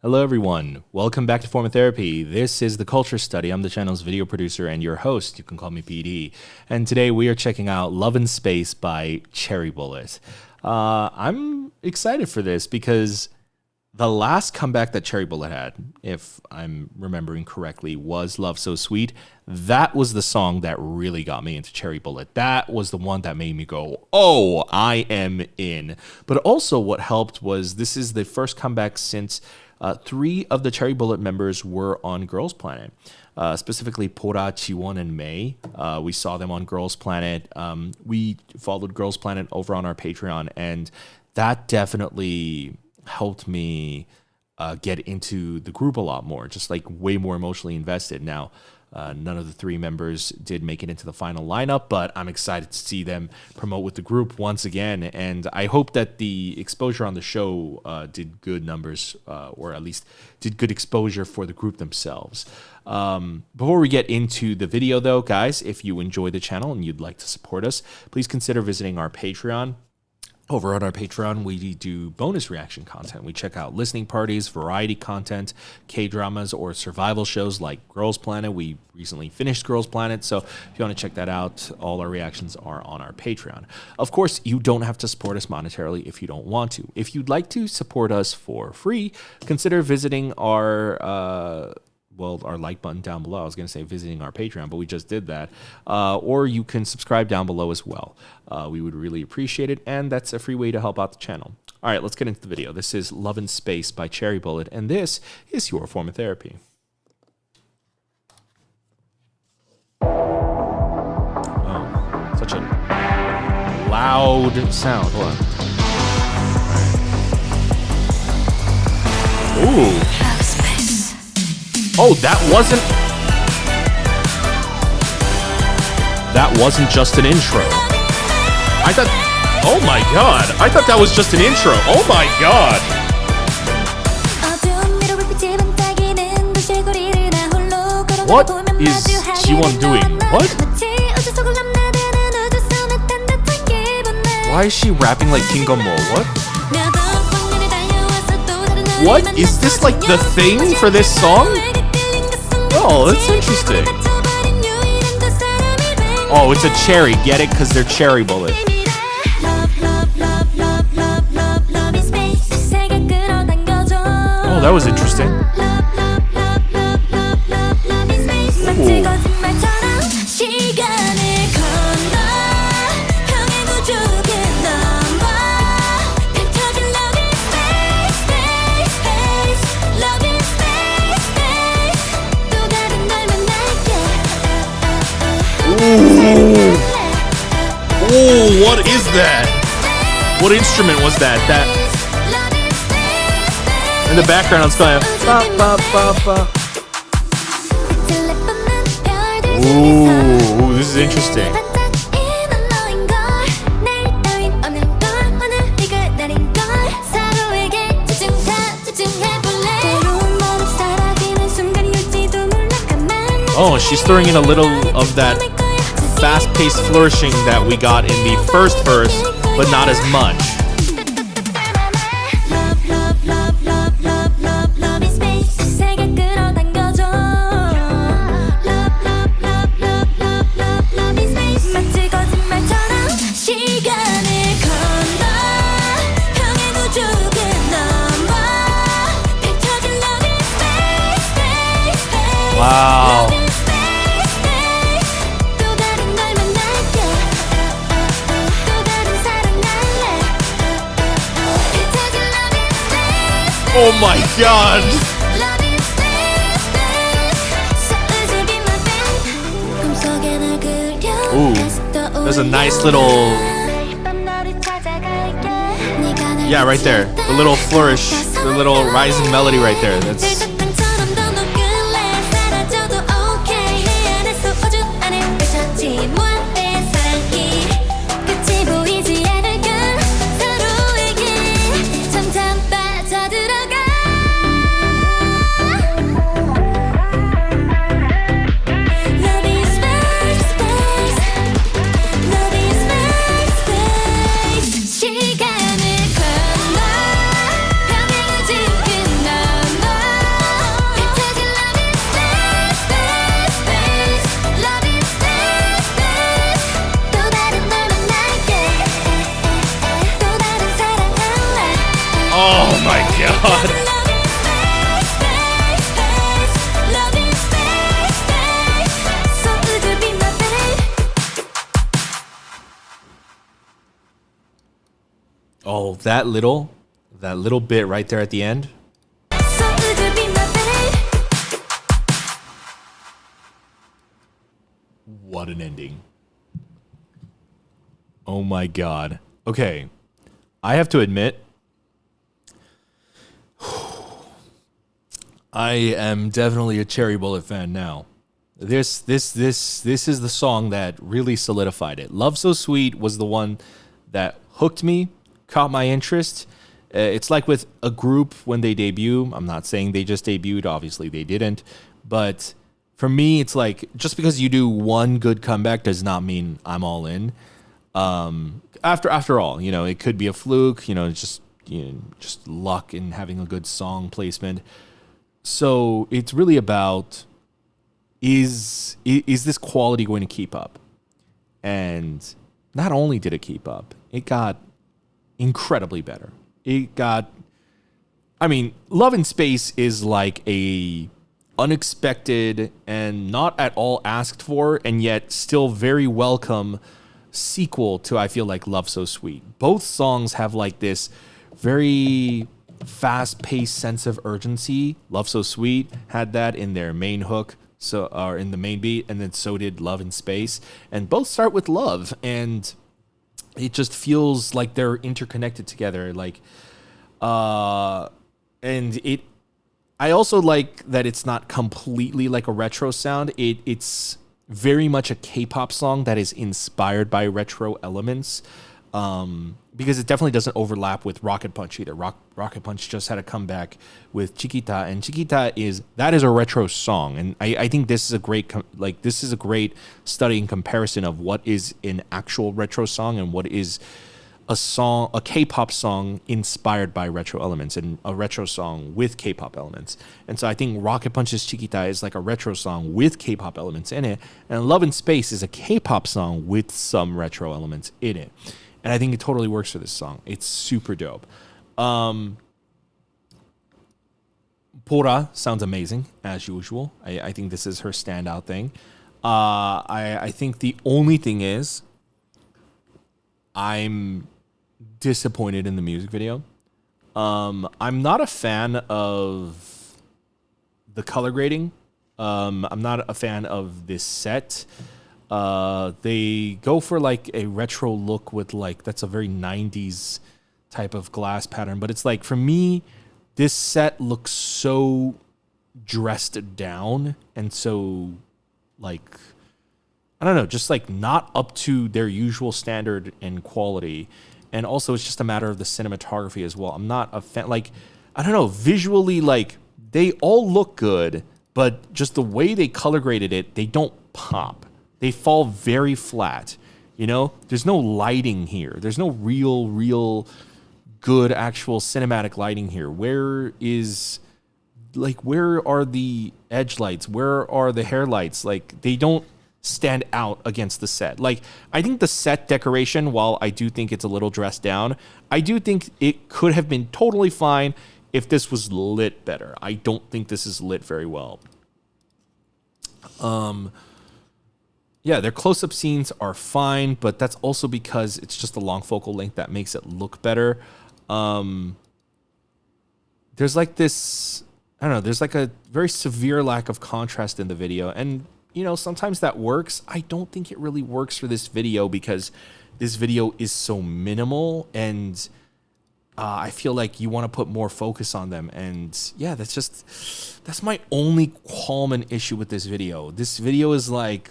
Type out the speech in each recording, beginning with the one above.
Hello everyone, welcome back to Form of Therapy. This is the Culture Study. I'm the channel's video producer and your host. You can call me PD. And today we are checking out Love in Space by Cherrybullet. I'm excited for this because the last comeback that Cherrybullet had, if I'm remembering correctly, was Love So Sweet. That was the song that really got me into Cherrybullet. That was the one that made me go, oh, I am in. But also what helped was this is the first comeback since 3 of the Cherrybullet members were on Girls Planet, specifically Pora, Jiwon, and Mei. We saw them on Girls Planet. We followed Girls Planet over on our Patreon, and that definitely helped me get into the group a lot more, just like way more emotionally invested. Now, none of the 3 members did make it into the final lineup, but I'm excited to see them promote with the group once again. And I hope that the exposure on the show did good numbers, or at least did good exposure for the group themselves. Before we get into the video though, guys, if you enjoy the channel and you'd like to support us, please consider visiting our Patreon. Over on our Patreon, we do bonus reaction content. We check out listening parties, variety content, K-dramas, or survival shows like Girls Planet. We recently finished Girls Planet, so if you want to check that out, all our reactions are on our Patreon. Of course, you don't have to support us monetarily if you don't want to. If you'd like to support us for free, consider visiting our our like button down below. I was going to say visiting our Patreon, but we just did that. Or you can subscribe down below as well. We would really appreciate it, and that's a free way to help out the channel. All right, let's get into the video. This is Love in Space by Cherrybullet, and this is your form of therapy. Oh, such a loud sound. Hold on. All right. Ooh. Oh, that wasn't just an intro. I thought, oh my god, I thought that was just an intro. Oh my god. What is Jiwon doing? What? Why is she rapping like King Mo? What? What? Is this like the thing for this song? Oh, that's interesting. Oh, it's a cherry. Get it? Because they're Cherrybullet. Oh, that was interesting. Ooh. Ooh, what is that? What instrument was that? That in the background it's going ba, ba, ba, ba. Ooh, this is interesting. Oh, she's throwing in a little of that fast-paced flourishing that we got in the first verse, but not as much. Wow. Oh my god! Ooh, there's a nice little... Yeah, right there. The little flourish, the little rising melody right there. That's... that little bit right there at the end. What an ending. Oh my god. Okay. I have to admit, I am definitely a Cherry Bullet fan now. This is the song that really solidified it. Love So Sweet was the one that hooked me, caught my interest. It's like with a group when they debut. I'm not saying they just debuted. Obviously, they didn't. But for me, it's like just because you do one good comeback does not mean I'm all in. After all, it could be a fluke. Just luck in having a good song placement. So it's really about is this quality going to keep up? And not only did it keep up, it got incredibly better. Love in Space is like a unexpected and not at all asked for, and yet still very welcome sequel to, I feel like, Love So Sweet. Both songs have like this very fast-paced sense of urgency. Love So Sweet had that in their main hook, or in the main beat, and then so did Love in Space. And both start with love, and it just feels like they're interconnected together. I also like that it's not completely like a retro sound. It's very much a K-pop song that is inspired by retro elements, because it definitely doesn't overlap with Rocket Punch either. Rocket Punch just had a comeback with Chiquita, and Chiquita is a retro song, and I think this is a great study in comparison of what is an actual retro song and what is a K-pop song inspired by retro elements, and a retro song with K-pop elements. And so I think Rocket Punch's Chiquita is like a retro song with K-pop elements in it, and Love in Space is a K-pop song with some retro elements in it. And I think it totally works for this song. It's super dope. Pora sounds amazing, as usual. I think this is her standout thing. I think the only thing is I'm disappointed in the music video. I'm not a fan of the color grading. I'm not a fan of this set. They go for like a retro look with that's a very 90s type of glass pattern. But it's like, for me, this set looks so dressed down and so I don't know, just like not up to their usual standard and quality. And also it's just a matter of the cinematography as well. I'm not a fan, I don't know, visually, they all look good, but just the way they color graded it, they don't pop. They fall very flat. There's no lighting here. There's no real good actual cinematic lighting here. Where are the edge lights? Where are the hair lights? They don't stand out against the set. I think the set decoration, while I do think it's a little dressed down, I do think it could have been totally fine if this was lit better. I don't think this is lit very well. Yeah, their close-up scenes are fine, but that's also because it's just a long focal length that makes it look better. There's this, I don't know, there's a very severe lack of contrast in the video. And, sometimes that works. I don't think it really works for this video because this video is so minimal, and I feel like you want to put more focus on them. And yeah, that's my only qualm and issue with this video. This video is I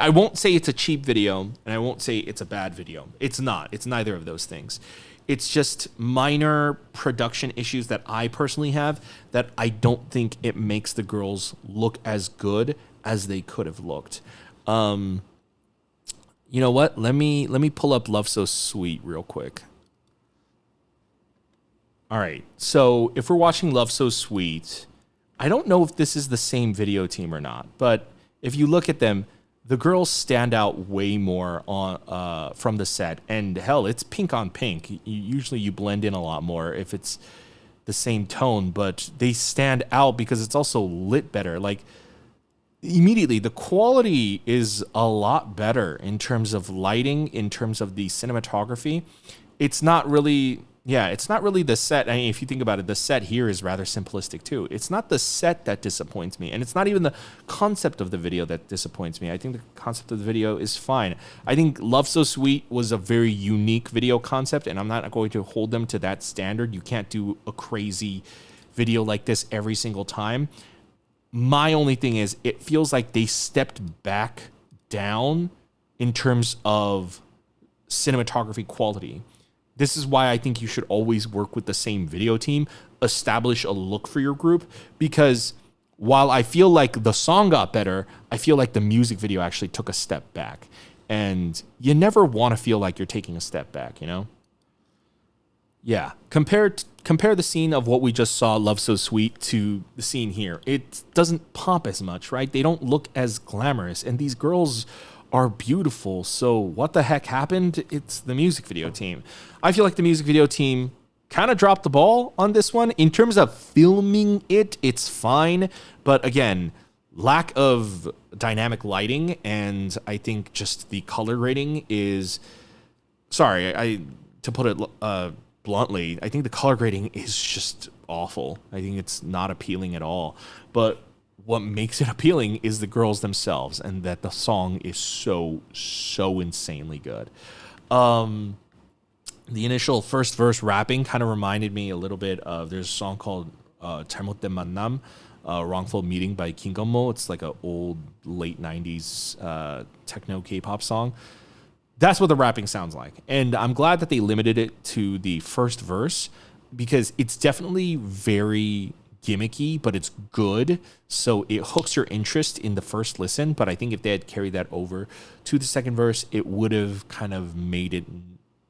won't say it's a cheap video, and I won't say it's a bad video. It's not. It's neither of those things. It's just minor production issues that I personally have that I don't think it makes the girls look as good as they could have looked. You know what? Let me pull up Love So Sweet real quick. All right. So if we're watching Love So Sweet, I don't know if this is the same video team or not, but if you look at them, the girls stand out way more on from the set. And hell, it's pink on pink. Usually you blend in a lot more if it's the same tone, but they stand out because it's also lit better. Immediately, the quality is a lot better in terms of lighting, in terms of the cinematography. it's not really, yeah, it's not really the set. I mean, if you think about it, the set here is rather simplistic too. It's not the set that disappoints me, and it's not even the concept of the video that disappoints me. I think the concept of the video is fine. I think Love So Sweet was a very unique video concept, and I'm not going to hold them to that standard. You can't do a crazy video like this every single time. My only thing is, it feels like they stepped back down in terms of cinematography quality. This is why I think you should always work with the same video team, establish a look for your group, because while I feel like the song got better, I feel like the music video actually took a step back. And you never want to feel like you're taking a step back, you know? Yeah, compare the scene of what we just saw, Love So Sweet, to the scene here. It doesn't pop as much, right? They don't look as glamorous, and these girls are beautiful. So what the heck happened? It's the music video team. I feel like the music video team kind of dropped the ball on this one. In terms of filming it, it's fine. But again, lack of dynamic lighting, and I think just the color grading is, sorry, to put it bluntly, I think the color grading is just awful. I think it's not appealing at all. But what makes it appealing is the girls themselves, and that the song is so insanely good. The initial first verse rapping kind of reminded me a little bit of, there's a song called 잘못된 만남, Wrongful Meeting by Kim Gunmo. It's like an old late 90s techno K-pop song. That's what the rapping sounds like. And I'm glad that they limited it to the first verse, because it's definitely very gimmicky, but it's good. So it hooks your interest in the first listen. But I think if they had carried that over to the second verse, it would have kind of made it,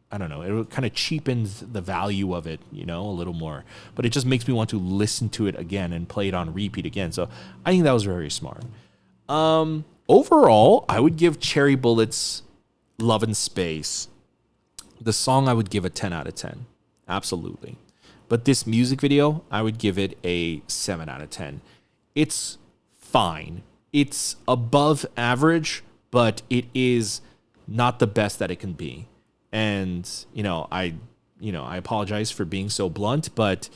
I don't know, it would kind of cheapens the value of it, you know, a little more. But it just makes me want to listen to it again and play it on repeat again. So I think that was very smart. Overall, I would give Cherry Bullet's Love in Space, the song, I would give a 10 out of 10. Absolutely. But this music video, I would give it a 7 out of 10. It's fine. It's above average, but it is not the best that it can be. And, I apologize for being so blunt, but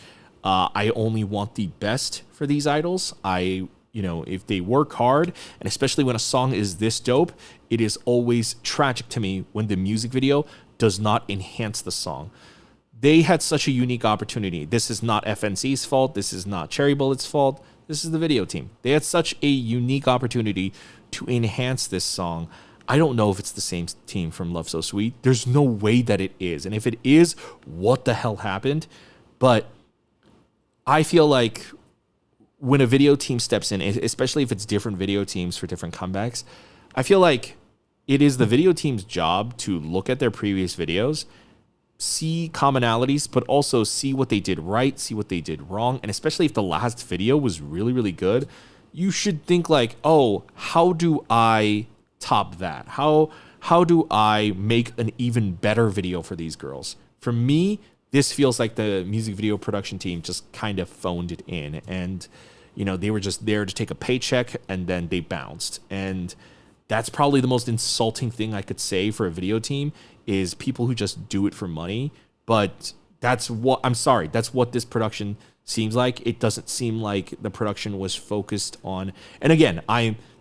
I only want the best for these idols. If they work hard, and especially when a song is this dope, it is always tragic to me when the music video does not enhance the song. They had such a unique opportunity. This is not FNC's fault. This is not Cherry Bullet's fault. This is the video team. They had such a unique opportunity to enhance this song. I don't know if it's the same team from Love So Sweet. There's no way that it is. And if it is, what the hell happened? But I feel like when a video team steps in, especially if it's different video teams for different comebacks, I feel like it is the video team's job to look at their previous videos, see commonalities, but also see what they did right, see what they did wrong. And especially if the last video was really, really good, you should think like, oh, how do I top that? How do I make an even better video for these girls? For me, this feels like the music video production team just kind of phoned it in, and they were just there to take a paycheck, and then they bounced. And that's probably the most insulting thing I could say for a video team, is people who just do it for money. But that's what this production seems like. It doesn't seem like the production was focused on, and again,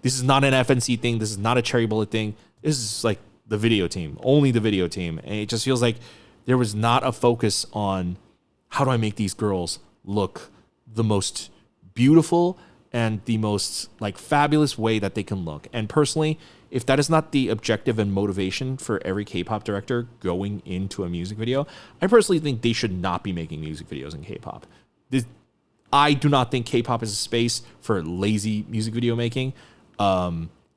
this is not an FNC thing, this is not a Cherry Bullet thing, this is like the video team, only the video team. And it just feels like there was not a focus on, how do I make these girls look the most beautiful and the most like fabulous way that they can look. And personally, if that is not the objective and motivation for every K-pop director going into a music video, I personally think they should not be making music videos in K-pop. I do not think K-pop is a space for lazy music video making.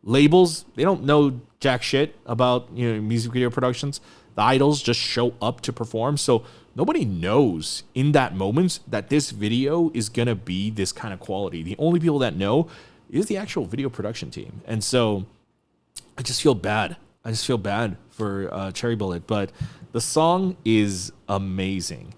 Labels, they don't know jack shit about music video productions. The idols just show up to perform, so nobody knows in that moment that this video is gonna be this kind of quality. The only people that know is the actual video production team. And so I just feel bad. I just feel bad for Cherry Bullet, but the song is amazing.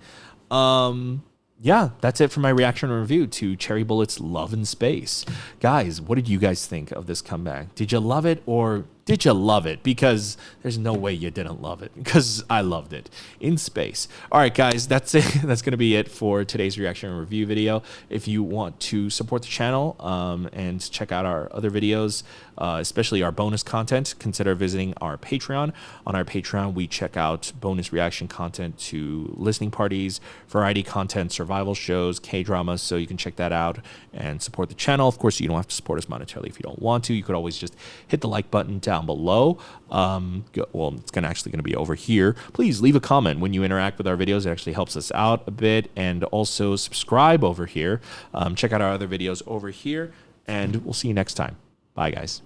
Yeah, that's it for my reaction and review to Cherry Bullet's Love in Space. Guys, what did you guys think of this comeback? Did you love it, or Did you love it? Because there's no way you didn't love it, because I loved it in space. All right, guys, that's it. That's going to be it for today's reaction and review video. If you want to support the channel and check out our other videos, especially our bonus content, consider visiting our Patreon. On our Patreon, we check out bonus reaction content to listening parties, variety content, survival shows, K-dramas, so you can check that out and support the channel. Of course, you don't have to support us monetarily if you don't want to. You could always just hit the like button down below. Well, it's actually going to be over here. Please leave a comment when you interact with our videos. It actually helps us out a bit. And also subscribe over here. Check out our other videos over here. And we'll see you next time. Bye, guys.